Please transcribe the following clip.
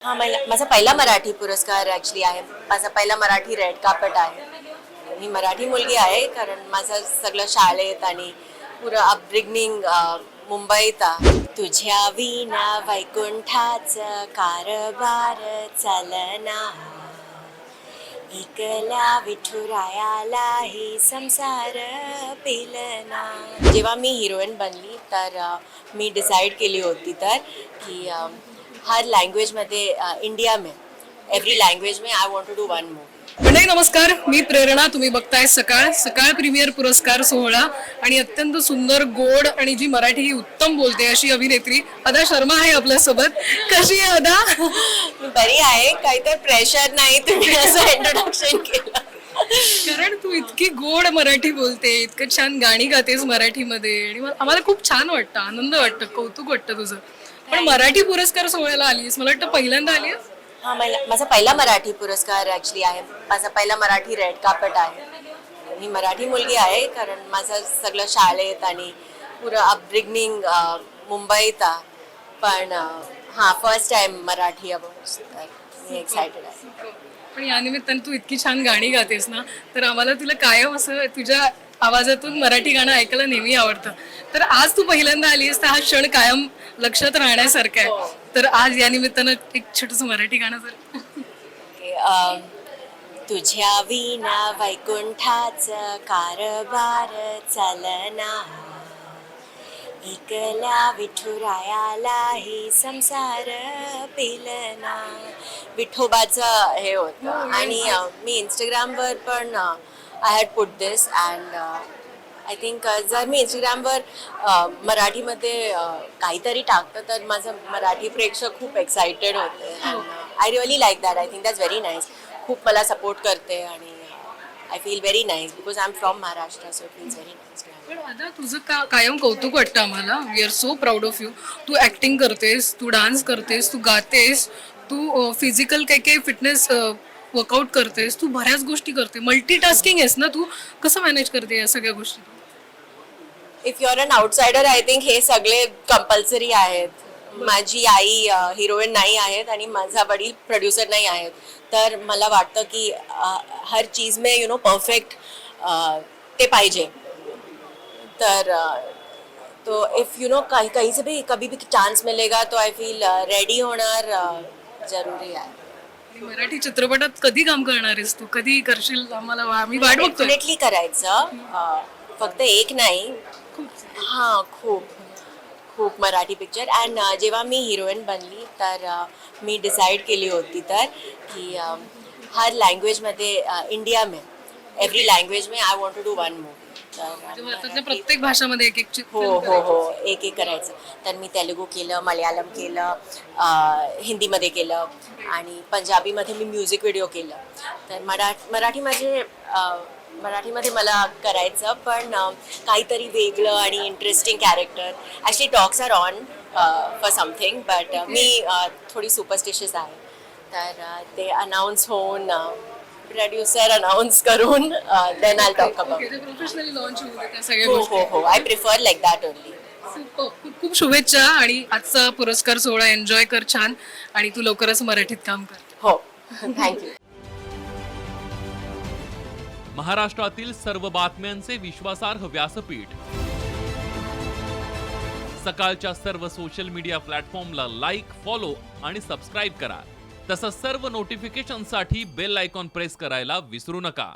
हा माझा पहिला मराठी पुरस्कार ॲक्च्युली आहे. माझा पहिला मराठी रेड कार्पेट आहे. मी मराठी मुलगी आहे कारण माझं सगळं शाळेत आणि पुरं अपब्रिंगिंग मुंबईत तुझ्या विना वैकुंठाचं कारभार चालना, एकला विठुरायालाही संसार पेलना. जेव्हा मी हिरोईन बनली तर मी डिसाईड केली होती तर की हर लँग्वेजमध्ये इंडिया में एव्हरी लँग्वेज में I want to do one movie. मंडळी नमस्कार, मी प्रेरणा. तुम्ही बघताय सकाळ सकाळ प्रीमियर पुरस्कार सोहळा आणि अत्यंत सुंदर गोड आणि जी मराठी ही उत्तम बोलते अशी अभिनेत्री अदा शर्मा आहे आपल्यासोबत. कशी आहे अदा? बरी आहे, काही तर प्रेशर नाही. तुम्ही असं इंट्रोडक्शन केलं कारण तू इतकी गोड मराठी बोलते, इतकं छान गाणी गातेस मराठीमध्ये आणि आम्हाला खूप छान वाटतं, आनंद वाटतं, कौतुक वाटतं तुझं. पण मराठी पुरस्कार सोहळ्याला आलीस, मला वाटतं पहिल्यांदा आलीस. हा माझा पहिला मराठी पुरस्कार ॲक्च्युली आहे. माझा पहिला मराठी रेड कार्पेट आहे. मी मराठी मुलगी आहे कारण माझं सगळं शाळेत आणि पुरं अपब्रिंगिंग मुंबईत पण फर्स्ट टाइम मराठी अवॉर्ड्स, तर मी एक्सायटेड आहे. पण या निमित्ताने तू इतकी छान गाणी गातेस ना, तर आम्हाला तुला कायम असं तुझ्या आवाजातून मराठी गाणं ऐकायला नेहमी आवडतं. तर आज तू पहिल्यांदा आलीस तर हा क्षण कायम लक्षात राहण्यासारखा आहे. तर आज या निमित्तानं एक छोटंसं मराठी गाणं जर तुझ्या विना वैकुंठाचं कारभार चालना, एकला विठुरायालाही संसार पेलना. विठोबाचं हे होतं आणि मी इंस्टाग्रामवर पण I had put this and I think जर मी इंस्टाग्रामवर मराठीमध्ये काहीतरी टाकतं तर माझं मराठी प्रेक्षक खूप एक्सायटेड होते. I really like that. I think that's very nice. खूप मला सपोर्ट करते आणि I feel very nice because I am from Maharashtra, so it feels very nice. पण आता तुझं कायम कौतुक वाटतं आम्हाला. We are so proud of you. तू ऍक्टिंग करतेस, तू डान्स करतेस, तू गातेस, तू फिजिकल काही फिटनेस वर्कआउट करतेस, तू बऱ्याच गोष्टी करते, मल्टीटास्किंग आहेस ना तू. कसं मॅनेज करते या सगळ्या गोष्टी? If you are an outsider I think हे सगळे कंपल्सरी आहेत. माझी आई हिरोईन नाही आहेत आणि माझा वडील प्रोड्युसर नाही आहेत, तर मला वाटतं की हर चीज में परफेक्ट ते पाहिजे. तर तो इफ कहीं से भी कभी भी चांस मिलेगा तो आय फील रेडी होणार जरुरी आहे. मराठी चित्रपटात कधी काम करणार आहेस तू? कधी करशील? आम्हाला आम्ही वाट बघतोय. डेफिनेटली करायचं. फक्त एक नाही, खूप खूप मराठी पिक्चर. अँड जेव्हा मी हिरोईन बनली तर मी डिसाईड केली होती तर की हर लँग्वेजमध्ये इंडिया में एव्हरी लँग्वेज में I want to do one movie. भारतातल्या प्रत्येक भाषामध्ये एक एक हो एक एक करायचं. तर मी तेलुगू केलं, मल्याळम केलं, हिंदीमध्ये केलं आणि पंजाबीमध्ये मी म्युझिक व्हिडिओ केलं. तर मराठीमध्ये मला करायचं पण काहीतरी वेगळं आणि interesting character. Actually talks are on for something but मी थोडी सुपरस्टिशियस आहे. तर ते अनाऊन्स होऊन प्रोड्युसर अनाऊन्स करून then I talk about. Professionally launch होऊ दे त्या सगळ्या गोष्टी. हो I prefer like that only. खूप खूप शुभेच्छा आणि आजचा पुरस्कार सोहळा एन्जॉय कर छान आणि तू लवकरच मराठीत काम कर. हो, थँक्यू. महाराष्ट्रातील सर्व बातम्यांचे विश्वासार्ह व्यासपीठ. सकाळच्या सर्व सोशल मीडिया प्लॅटफॉर्मला लाईक, फॉलो आणि सबस्क्राईब करा. तसंच सर्व नोटिफिकेशनसाठी बेल आयकॉन प्रेस करायला विसरू नका.